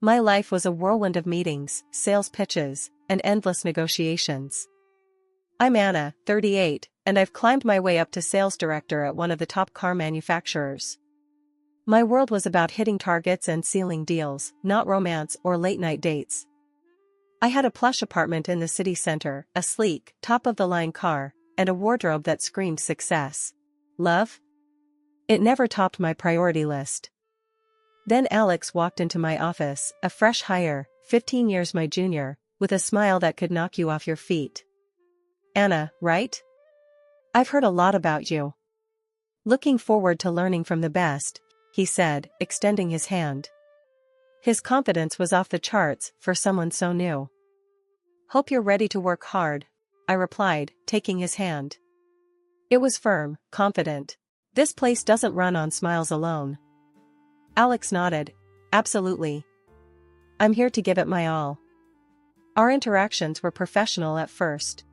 My life was a whirlwind of meetings, sales pitches, and endless negotiations. I'm Anna, 38, and I've climbed my way up to sales director at one of the top car manufacturers. My world was about hitting targets and sealing deals, not romance or late-night dates. I had a plush apartment in the city center, a sleek, top-of-the-line car, and a wardrobe that screamed success. Love? It never topped my priority list. Then Alex walked into my office, a fresh hire, 15 years my junior, with a smile that could knock you off your feet. Anna, right? I've heard a lot about you. Looking forward to learning from the best, he said, extending his hand. His confidence was off the charts for someone so new. Hope you're ready to work hard, I replied, taking his hand. It was firm, confident. This place doesn't run on smiles alone. Alex nodded. Absolutely. I'm here to give it my all. Our interactions were professional at first.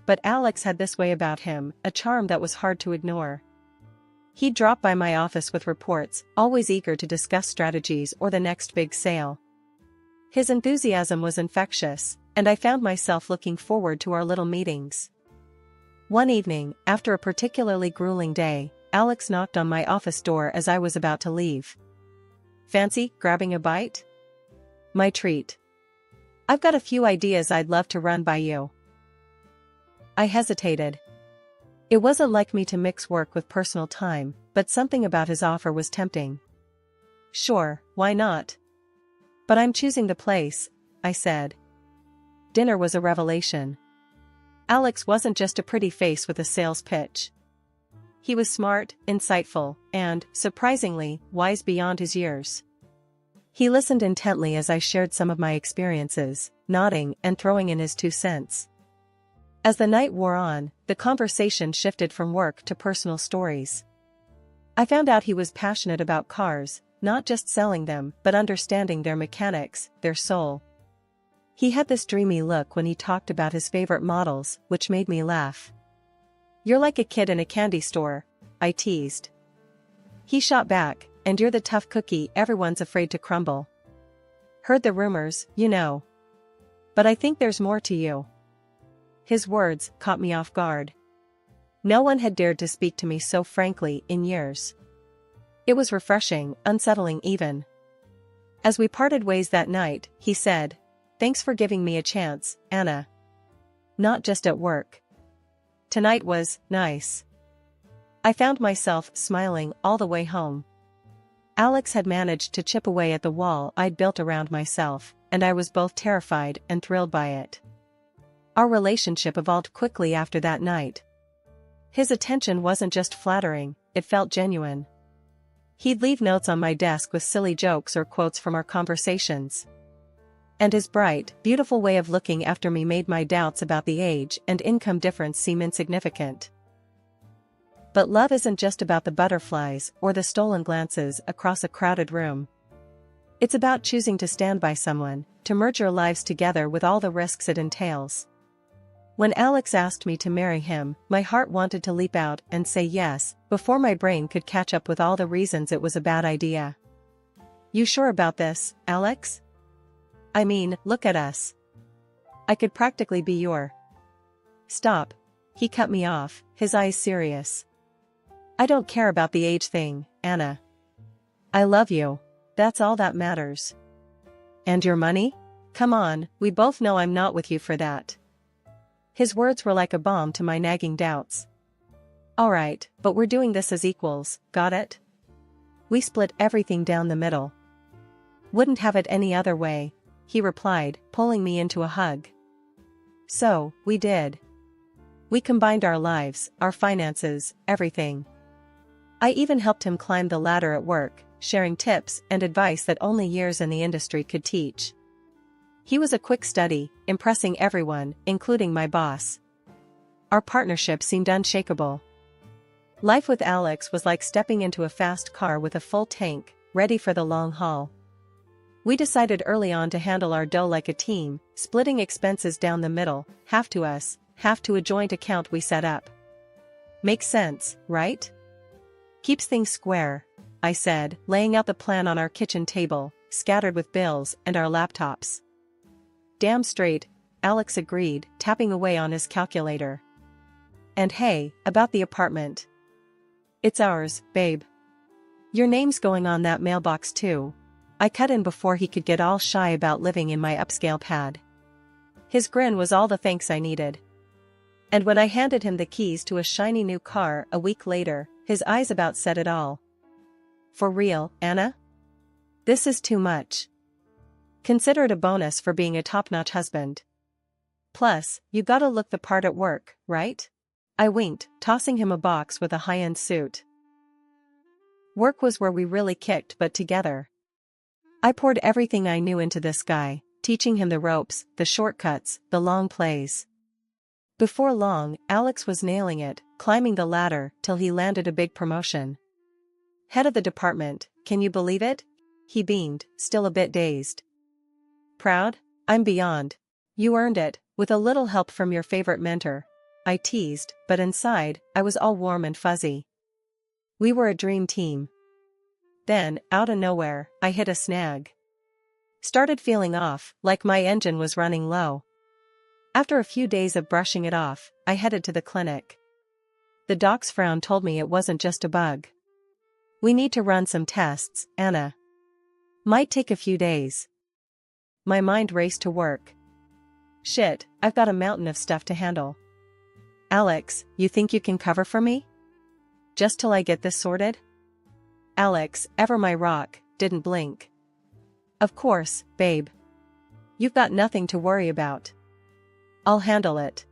But Alex had this way about him, a charm that was hard to ignore. He'd drop by my office with reports, always eager to discuss strategies or the next big sale. His enthusiasm was infectious, and I found myself looking forward to our little meetings. One evening, after a particularly grueling day, Alex knocked on my office door as I was about to leave. Fancy grabbing a bite? My treat. I've got a few ideas I'd love to run by you. I hesitated. It wasn't like me to mix work with personal time, but something about his offer was tempting. Sure, why not? But I'm choosing the place, I said. Dinner was a revelation. Alex wasn't just a pretty face with a sales pitch. He was smart, insightful, and, surprisingly, wise beyond his years. He listened intently as I shared some of my experiences, nodding and throwing in his 2 cents. As the night wore on, the conversation shifted from work to personal stories. I found out he was passionate about cars, not just selling them but understanding their mechanics, their soul. He had this dreamy look when he talked about his favorite models, which made me laugh. You're like a kid in a candy store, I teased. He shot back, and you're the tough cookie everyone's afraid to crumble. Heard the rumors, you know. But I think there's more to you. His words caught me off guard. No one had dared to speak to me so frankly in years. It was refreshing, unsettling even. As we parted ways that night, he said, "Thanks for giving me a chance, Anna. Not just at work. Tonight was nice." I found myself smiling all the way home. Alex had managed to chip away at the wall I'd built around myself, and I was both terrified and thrilled by it. Our relationship evolved quickly after that night. His attention wasn't just flattering, it felt genuine. He'd leave notes on my desk with silly jokes or quotes from our conversations. And his bright, beautiful way of looking after me made my doubts about the age and income difference seem insignificant. But love isn't just about the butterflies or the stolen glances across a crowded room. It's about choosing to stand by someone, to merge your lives together with all the risks it entails. When Alex asked me to marry him, my heart wanted to leap out and say yes, before my brain could catch up with all the reasons it was a bad idea. You sure about this, Alex? I mean, look at us. I could practically be your... Stop. He cut me off, his eyes serious. I don't care about the age thing, Anna. I love you. That's all that matters. And your money? Come on, we both know I'm not with you for that. His words were like a balm to my nagging doubts. All right, but we're doing this as equals, got it? We split everything down the middle. Wouldn't have it any other way, he replied, pulling me into a hug. So, we did. We combined our lives, our finances, everything. I even helped him climb the ladder at work, sharing tips and advice that only years in the industry could teach. He was a quick study, impressing everyone, including my boss. Our partnership seemed unshakable. Life with Alex was like stepping into a fast car with a full tank, ready for the long haul. We decided early on to handle our dough like a team, splitting expenses down the middle, half to us, half to a joint account we set up. Makes sense, right? Keeps things square, I said, laying out the plan on our kitchen table, scattered with bills and our laptops. Damn straight, Alex agreed, tapping away on his calculator. And hey, about the apartment. It's ours, babe. Your name's going on that mailbox too. I cut in before he could get all shy about living in my upscale pad. His grin was all the thanks I needed. And when I handed him the keys to a shiny new car a week later, his eyes about said it all. For real, Anna? This is too much. Consider it a bonus for being a top-notch husband. Plus, you gotta look the part at work, right? I winked, tossing him a box with a high-end suit. Work was where we really kicked butt together. I poured everything I knew into this guy, teaching him the ropes, the shortcuts, the long plays. Before long, Alex was nailing it, climbing the ladder till he landed a big promotion. Head of the department, can you believe it? He beamed, still a bit dazed. Proud? I'm beyond. You earned it, with a little help from your favorite mentor. I teased, but inside, I was all warm and fuzzy. We were a dream team. Then, out of nowhere, I hit a snag. Started feeling off, like my engine was running low. After a few days of brushing it off, I headed to the clinic. The doc's frown told me it wasn't just a bug. We need to run some tests, Anna. Might take a few days. My mind raced to work. Shit, I've got a mountain of stuff to handle. Alex, you think you can cover for me? Just till I get this sorted? Alex, ever my rock, didn't blink. Of course, babe. You've got nothing to worry about. I'll handle it.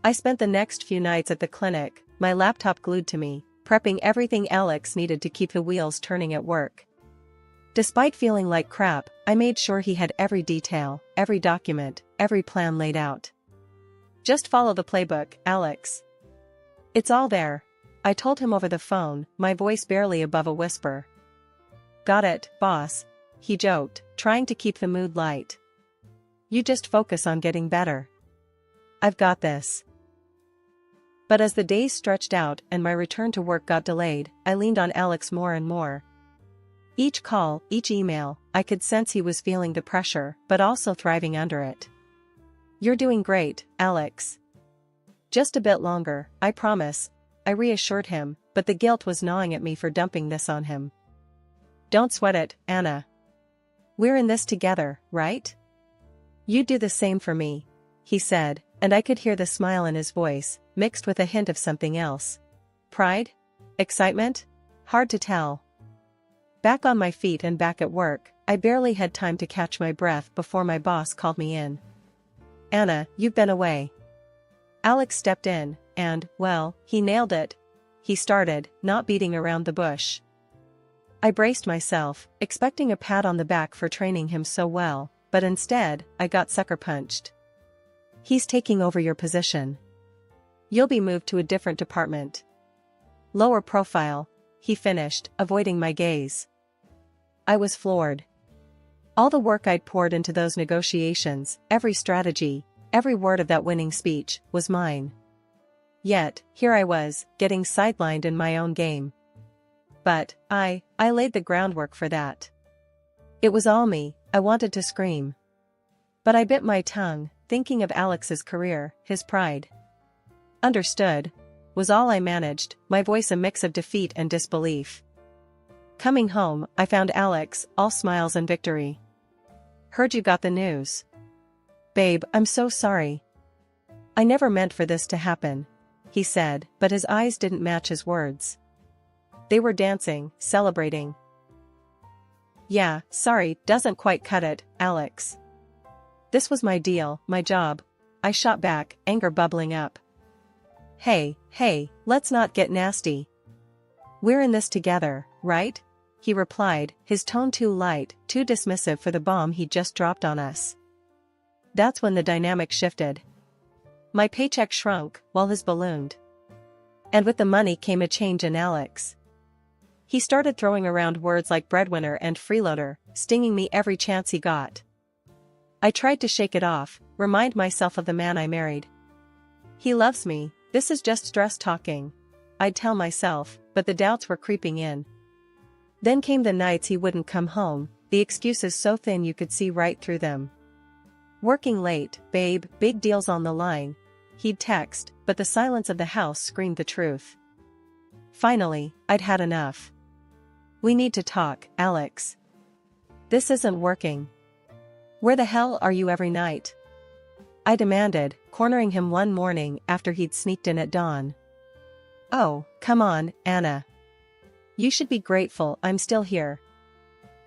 I spent the next few nights at the clinic, my laptop glued to me, prepping everything Alex needed to keep the wheels turning at work. Despite feeling like crap, I made sure he had every detail, every document, every plan laid out. Just follow the playbook, Alex. It's all there. I told him over the phone, my voice barely above a whisper. Got it, boss, he joked, trying to keep the mood light. You just focus on getting better. I've got this. But as the days stretched out and my return to work got delayed, I leaned on Alex more and more. Each call, each email, I could sense he was feeling the pressure, but also thriving under it. You're doing great, Alex. Just a bit longer, I promise, I reassured him, but the guilt was gnawing at me for dumping this on him. Don't sweat it, Anna. We're in this together, right? You do the same for me, he said, and I could hear the smile in his voice, mixed with a hint of something else. Pride? Excitement? Hard to tell. Back on my feet and back at work, I barely had time to catch my breath before my boss called me in. Anna, you've been away. Alex stepped in, and, well, he nailed it. He started, not beating around the bush. I braced myself, expecting a pat on the back for training him so well, but instead, I got sucker punched. He's taking over your position. You'll be moved to a different department. Lower profile, he finished, avoiding my gaze. I was floored. All the work I'd poured into those negotiations, every strategy, every word of that winning speech, was mine. Yet, here I was, getting sidelined in my own game. But, I laid the groundwork for that. It was all me, I wanted to scream. But I bit my tongue, thinking of Alex's career, his pride. Understood, was all I managed, my voice a mix of defeat and disbelief. Coming home, I found Alex, all smiles and victory. Heard you got the news. Babe, I'm so sorry. I never meant for this to happen, he said, but his eyes didn't match his words. They were dancing, celebrating. Yeah, sorry, doesn't quite cut it, Alex. This was my deal, my job. I shot back, anger bubbling up. Hey, let's not get nasty. We're in this together, right? He replied, his tone too light, too dismissive for the bomb he'd just dropped on us. That's when the dynamic shifted. My paycheck shrunk, while his ballooned. And with the money came a change in Alex. He started throwing around words like breadwinner and freeloader, stinging me every chance he got. I tried to shake it off, remind myself of the man I married. He loves me, this is just stress talking, I'd tell myself, but the doubts were creeping in. Then came the nights he wouldn't come home, the excuses so thin you could see right through them. Working late, babe, big deals on the line. He'd text, but the silence of the house screamed the truth. Finally, I'd had enough. We need to talk, Alex. This isn't working. Where the hell are you every night? I demanded, cornering him one morning after he'd sneaked in at dawn. Oh, come on, Anna. You should be grateful I'm still here.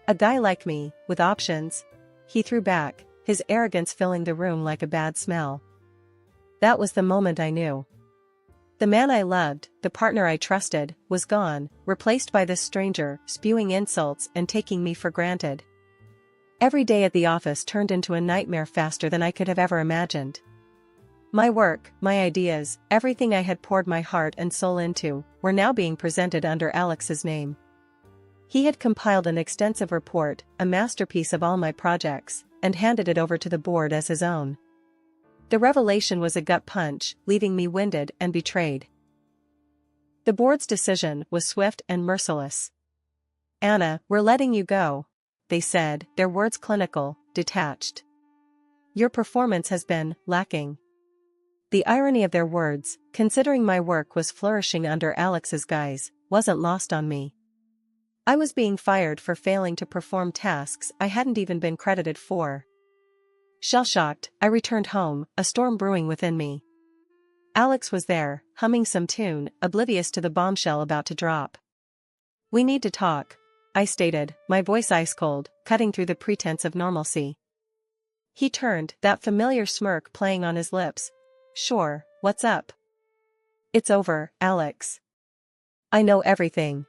A guy like me, with options? He threw back, his arrogance filling the room like a bad smell. That was the moment I knew. The man I loved, the partner I trusted, was gone, replaced by this stranger, spewing insults and taking me for granted. Every day at the office turned into a nightmare faster than I could have ever imagined. My work, my ideas, everything I had poured my heart and soul into, were now being presented under Alex's name. He had compiled an extensive report, a masterpiece of all my projects, and handed it over to the board as his own. The revelation was a gut punch, leaving me winded and betrayed. The board's decision was swift and merciless. Anna, we're letting you go, they said, their words clinical, detached. Your performance has been lacking. The irony of their words, considering my work was flourishing under Alex's guise, wasn't lost on me. I was being fired for failing to perform tasks I hadn't even been credited for. Shell-shocked, I returned home, a storm brewing within me. Alex was there, humming some tune, oblivious to the bombshell about to drop. We need to talk, I stated, my voice ice-cold, cutting through the pretense of normalcy. He turned, that familiar smirk playing on his lips. Sure, what's up? It's over, Alex. I know everything.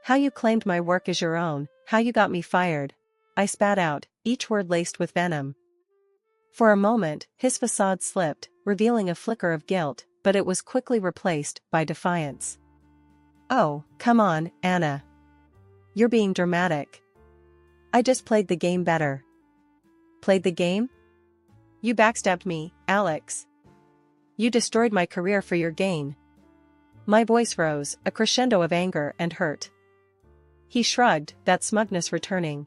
How you claimed my work as your own, how you got me fired. I spat out, each word laced with venom. For a moment, his facade slipped, revealing a flicker of guilt, but it was quickly replaced by defiance. Oh, come on, Anna. You're being dramatic. I just played the game better. Played the game? You backstabbed me, Alex. You destroyed my career for your gain. My voice rose, a crescendo of anger and hurt. He shrugged, that smugness returning.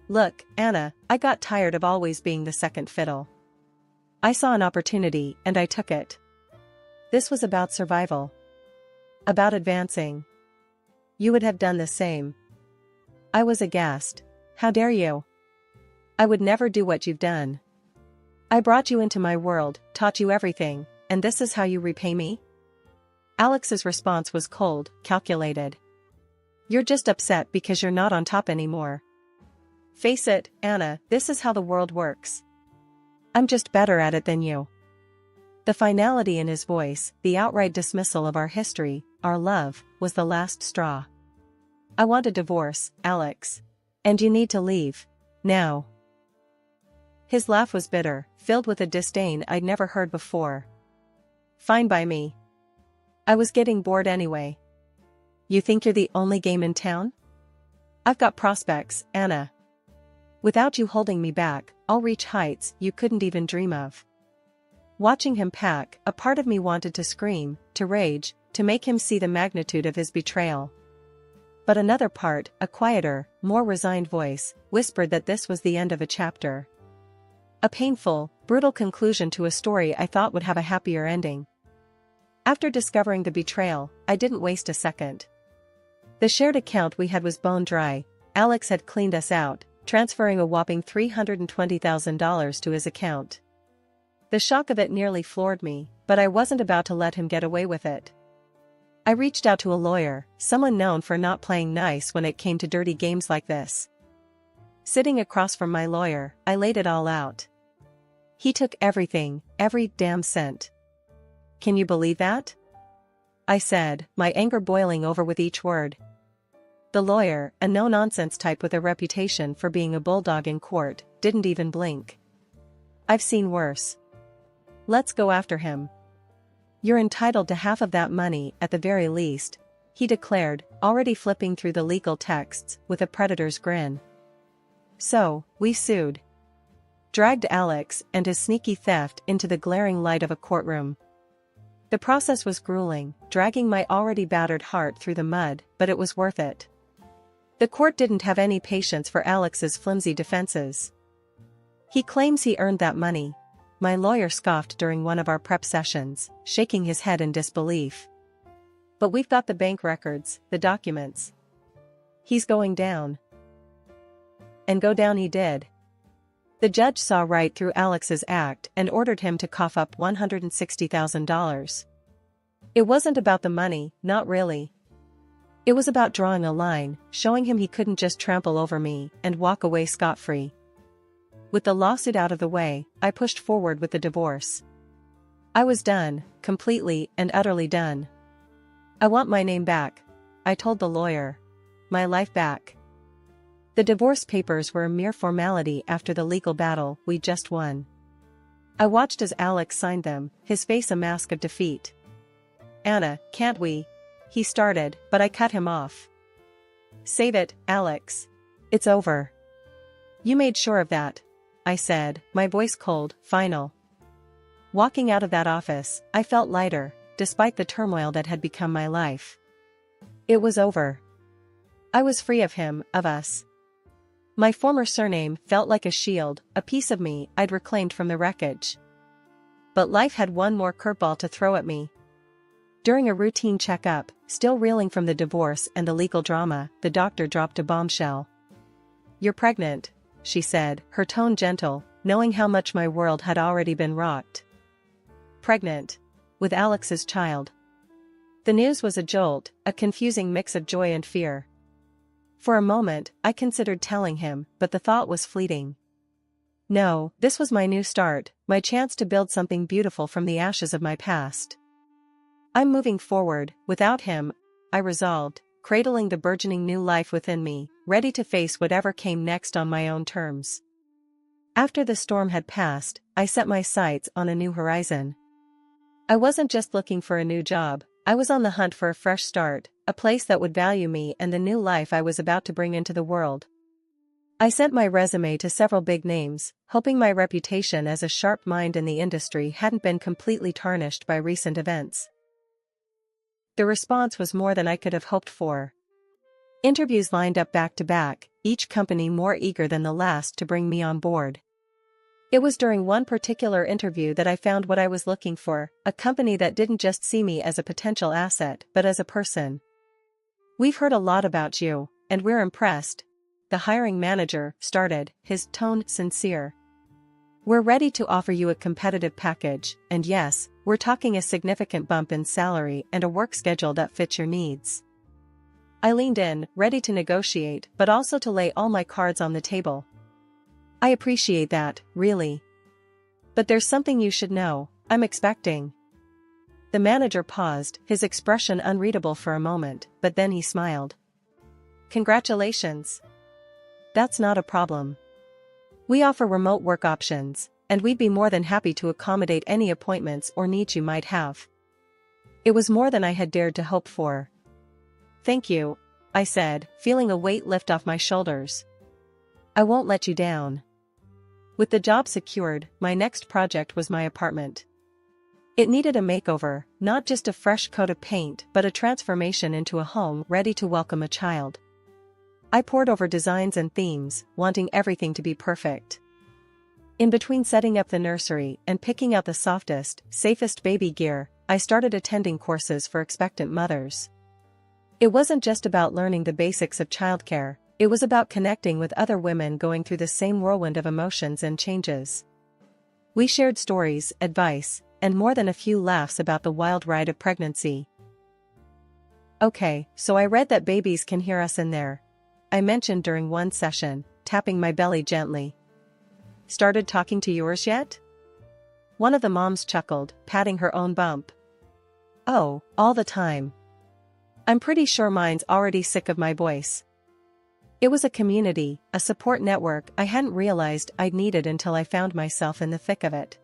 Look, Anna, I got tired of always being the second fiddle. I saw an opportunity and I took it. This was about survival. About advancing. You would have done the same. I was aghast. How dare you? I would never do what you've done. I brought you into my world, taught you everything, and this is how you repay me? Alex's response was cold, calculated. You're just upset because you're not on top anymore. Face it, Anna, this is how the world works. I'm just better at it than you. The finality in his voice, the outright dismissal of our history, our love, was the last straw. I want a divorce, Alex. And you need to leave. Now. His laugh was bitter, filled with a disdain I'd never heard before. Fine by me. I was getting bored anyway. You think you're the only game in town? I've got prospects, Anna. Without you holding me back, I'll reach heights you couldn't even dream of. Watching him pack, a part of me wanted to scream, to rage, to make him see the magnitude of his betrayal. But another part, a quieter, more resigned voice, whispered that this was the end of a chapter. A painful, brutal conclusion to a story I thought would have a happier ending. After discovering the betrayal, I didn't waste a second. The shared account we had was bone dry. Alex had cleaned us out, transferring a whopping $320,000 to his account. The shock of it nearly floored me, but I wasn't about to let him get away with it. I reached out to a lawyer, someone known for not playing nice when it came to dirty games like this. Sitting across from my lawyer, I laid it all out. He took everything, every damn cent. Can you believe that? I said, my anger boiling over with each word. The lawyer, a no-nonsense type with a reputation for being a bulldog in court, didn't even blink. I've seen worse. Let's go after him. You're entitled to half of that money at the very least, he declared, already flipping through the legal texts with a predator's grin. So, we sued. Dragged Alex and his sneaky theft into the glaring light of a courtroom. The process was grueling, dragging my already battered heart through the mud, but it was worth it. The court didn't have any patience for Alex's flimsy defenses. He claims he earned that money. My lawyer scoffed during one of our prep sessions, shaking his head in disbelief. But we've got the bank records, the documents. He's going down. And go down he did. The judge saw right through Alex's act and ordered him to cough up $160,000. It wasn't about the money, not really. It was about drawing a line, showing him he couldn't just trample over me and walk away scot-free. With the lawsuit out of the way, I pushed forward with the divorce. I was done, completely and utterly done. I want my name back, I told the lawyer. My life back. The divorce papers were a mere formality after the legal battle we just won. I watched as Alex signed them, his face a mask of defeat. "Anna, can't we?" he started, but I cut him off. "Save it, Alex. It's over." "You made sure of that," I said, my voice cold, final. Walking out of that office, I felt lighter, despite the turmoil that had become my life. It was over. I was free of him, of us. My former surname felt like a shield, a piece of me I'd reclaimed from the wreckage. But life had one more curveball to throw at me. During a routine checkup, still reeling from the divorce and the legal drama, the doctor dropped a bombshell. "You're pregnant," she said, her tone gentle, knowing how much my world had already been rocked. Pregnant. With Alex's child. The news was a jolt, a confusing mix of joy and fear. For a moment, I considered telling him, but the thought was fleeting. No, this was my new start, my chance to build something beautiful from the ashes of my past. I'm moving forward, without him, I resolved, cradling the burgeoning new life within me, ready to face whatever came next on my own terms. After the storm had passed, I set my sights on a new horizon. I wasn't just looking for a new job, I was on the hunt for a fresh start, a place that would value me and the new life I was about to bring into the world. I sent my resume to several big names, hoping my reputation as a sharp mind in the industry hadn't been completely tarnished by recent events. The response was more than I could have hoped for. Interviews lined up back to back, each company more eager than the last to bring me on board. It was during one particular interview that I found what I was looking for, a company that didn't just see me as a potential asset but as a person. "We've heard a lot about you, and we're impressed," the hiring manager started, his tone sincere. "We're ready to offer you a competitive package, and yes, we're talking a significant bump in salary and a work schedule that fits your needs." I leaned in, ready to negotiate but also to lay all my cards on the table. "I appreciate that, really. But there's something you should know, I'm expecting." The manager paused, his expression unreadable for a moment, but then he smiled. "Congratulations. That's not a problem. We offer remote work options, and we'd be more than happy to accommodate any appointments or needs you might have." It was more than I had dared to hope for. "Thank you," I said, feeling a weight lift off my shoulders. "I won't let you down." With the job secured, my next project was my apartment. It needed a makeover, not just a fresh coat of paint but a transformation into a home ready to welcome a child. I pored over designs and themes, wanting everything to be perfect. In between setting up the nursery and picking out the softest, safest baby gear, I started attending courses for expectant mothers. It wasn't just about learning the basics of childcare, it was about connecting with other women going through the same whirlwind of emotions and changes. We shared stories, advice, and more than a few laughs about the wild ride of pregnancy. "Okay, so I read that babies can hear us in there," I mentioned during one session, tapping my belly gently. "Started talking to yours yet?" One of the moms chuckled, patting her own bump. "Oh, all the time. I'm pretty sure mine's already sick of my voice." It was a community, a support network I hadn't realized I'd needed until I found myself in the thick of it.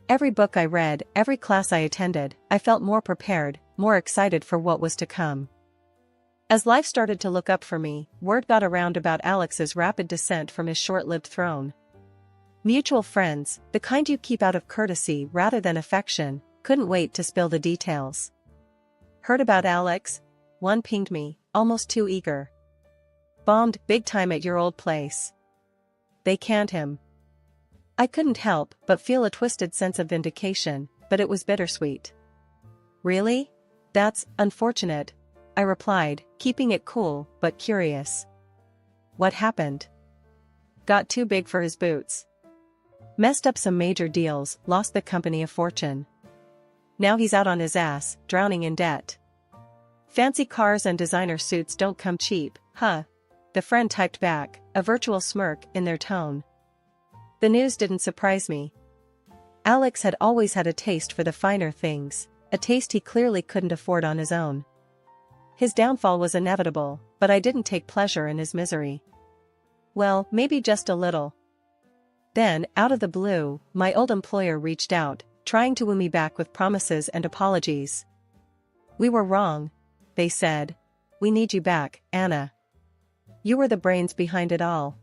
Every book I read, every class I attended, I felt more prepared, more excited for what was to come. As life started to look up for me, word got around about Alex's rapid descent from his short-lived throne. Mutual friends, the kind you keep out of courtesy rather than affection, couldn't wait to spill the details. "Heard about Alex?" One pinged me, almost too eager. Bombed big time at your old place. They canned him. I couldn't help but feel a twisted sense of vindication, but it was bittersweet. Really? That's unfortunate, I replied, keeping it cool but curious. What happened? Got too big for his boots. Messed up some major deals, lost the company a fortune. Now he's out on his ass, drowning in debt. Fancy cars and designer suits don't come cheap, huh? The friend typed back, a virtual smirk in their tone. The news didn't surprise me. Alex had always had a taste for the finer things, a taste he clearly couldn't afford on his own. His downfall was inevitable, but I didn't take pleasure in his misery. Well, maybe just a little. Then, out of the blue, my old employer reached out, trying to woo me back with promises and apologies. We were wrong, they said. We need you back, Anna. You were the brains behind it all.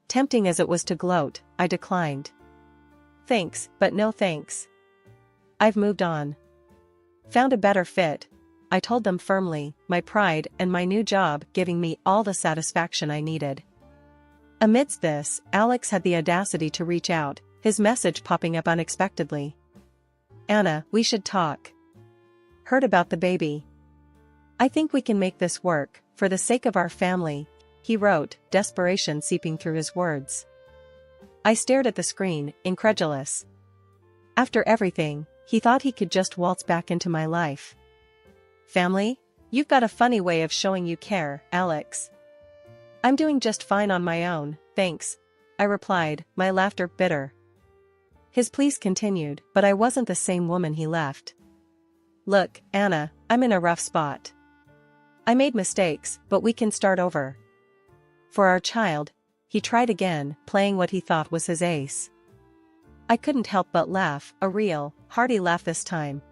Tempting as it was to gloat, I declined. Thanks, but no thanks. I've moved on. Found a better fit, I told them firmly, my pride and my new job giving me all the satisfaction I needed. Amidst this, Alex had the audacity to reach out, his message popping up unexpectedly. Anna, we should talk. Heard about the baby. I think we can make this work, for the sake of our family, he wrote, desperation seeping through his words. I stared at the screen, incredulous. After everything, he thought he could just waltz back into my life. Family? You've got a funny way of showing you care, Alex. I'm doing just fine on my own, thanks, I replied, my laughter bitter. His pleas continued, but I wasn't the same woman he left. Look, Anna, I'm in a rough spot. I made mistakes, but we can start over. For our child, he tried again, playing what he thought was his ace. I couldn't help but laugh, a real, hearty laugh this time.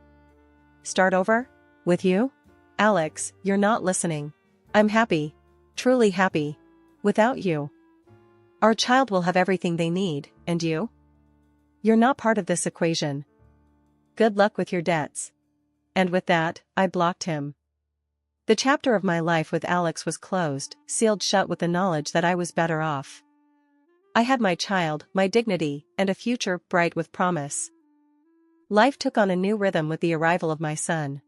Start over? With you? Alex, you're not listening. I'm happy. Truly happy. Without you. Our child will have everything they need, and you? You're not part of this equation. Good luck with your debts. And with that, I blocked him. The chapter of my life with Alex was closed, sealed shut with the knowledge that I was better off. I had my child, my dignity, and a future bright with promise. Life took on a new rhythm with the arrival of my son.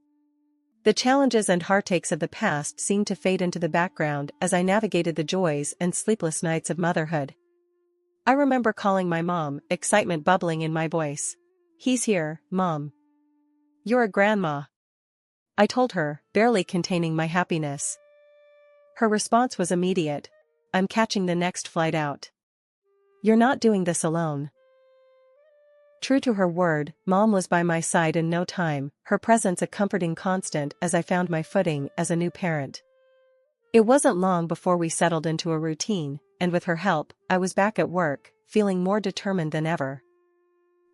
The challenges and heartaches of the past seemed to fade into the background as I navigated the joys and sleepless nights of motherhood. I remember calling my mom, excitement bubbling in my voice. He's here, Mom. You're a grandma. I told her, barely containing my happiness. Her response was immediate. I'm catching the next flight out. You're not doing this alone. True to her word, Mom was by my side in no time, her presence a comforting constant as I found my footing as a new parent. It wasn't long before we settled into a routine, and with her help, I was back at work, feeling more determined than ever.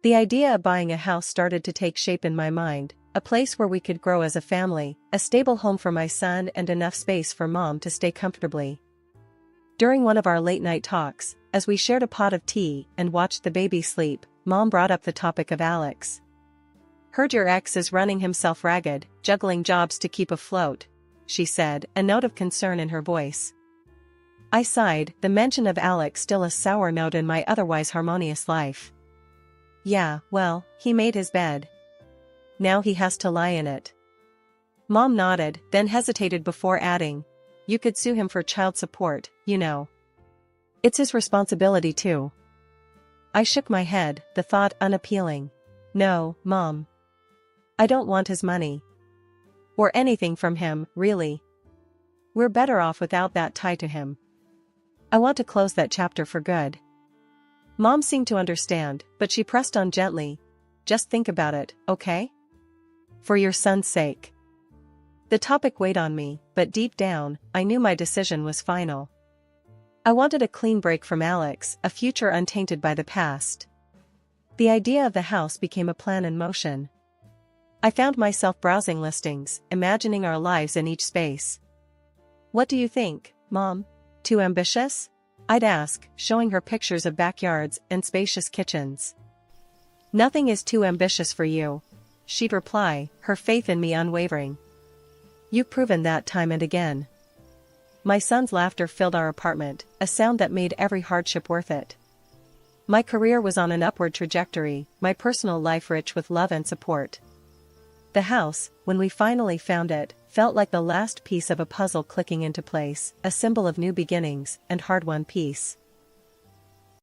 The idea of buying a house started to take shape in my mind, a place where we could grow as a family, a stable home for my son and enough space for Mom to stay comfortably. During one of our late-night talks, as we shared a pot of tea and watched the baby sleep, Mom brought up the topic of Alex. Heard your ex is running himself ragged, juggling jobs to keep afloat, she said, a note of concern in her voice. I sighed, the mention of Alex still a sour note in my otherwise harmonious life. Yeah, well, he made his bed. Now he has to lie in it. Mom nodded, then hesitated before adding, you could sue him for child support, you know. It's his responsibility too. I shook my head, the thought unappealing. No, Mom. I don't want his money. Or anything from him, really. We're better off without that tie to him. I want to close that chapter for good. Mom seemed to understand, but she pressed on gently. Just think about it, okay? For your son's sake. The topic weighed on me, but deep down, I knew my decision was final. I wanted a clean break from Alex, a future untainted by the past. The idea of the house became a plan in motion. I found myself browsing listings, imagining our lives in each space. What do you think, Mom? Too ambitious? I'd ask, showing her pictures of backyards and spacious kitchens. Nothing is too ambitious for you, she'd reply, her faith in me unwavering. You've proven that time and again. My son's laughter filled our apartment, a sound that made every hardship worth it. My career was on an upward trajectory, my personal life rich with love and support. The house, when we finally found it, felt like the last piece of a puzzle clicking into place, a symbol of new beginnings and hard-won peace.